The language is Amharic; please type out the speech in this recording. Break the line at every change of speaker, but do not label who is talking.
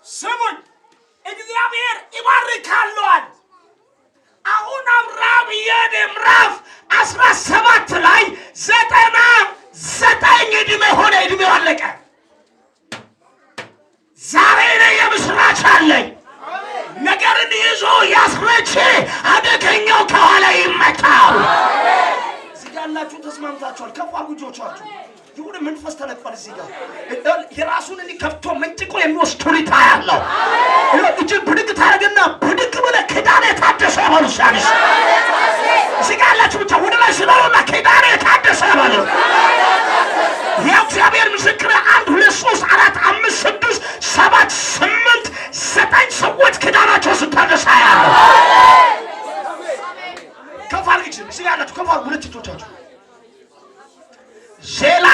ስሙኝ እግዚአብሔር ይባርካለዋል። አሁን አብርሃም የምዕራፍ 17 ላይ 99 ዕድሜ ሆነ። ዕድሜው አለቀ። ዛሬ ላይ የምስራች አለኝ። ነገርን ይዞ ያስረች አደገኛው ከኋላ ይመጣል። እዚህ ጋር ያላችሁ ተስማምታችኋል? ከፍ አድርጉ እጆቻችሁ። ይሁን መንፈስ ተለቋል። እዚህ ጋር የራሱን ከፍቶ መንጭቆ የሚወስድ ሁኔታ ያለው እጅ ብድግ ታደርግና ብድግ ብለህ ኪዳኔ ታደሰ ባሉሻንሽ እዚህ ጋር ያላችሁ ብቻ ወደ ላይ ስለሆነ ኪዳኔ ታደሰ ባሉ የእግዚአብሔር ምስክር 1 2 3 4 5 6 7 8 9 ሰዎች ኪዳናቸው ስታደሳ ያለው ከፋርግሽ እዚህ ጋር ያላችሁ ከፋር ሁለት እጆቻችሁ ሼላ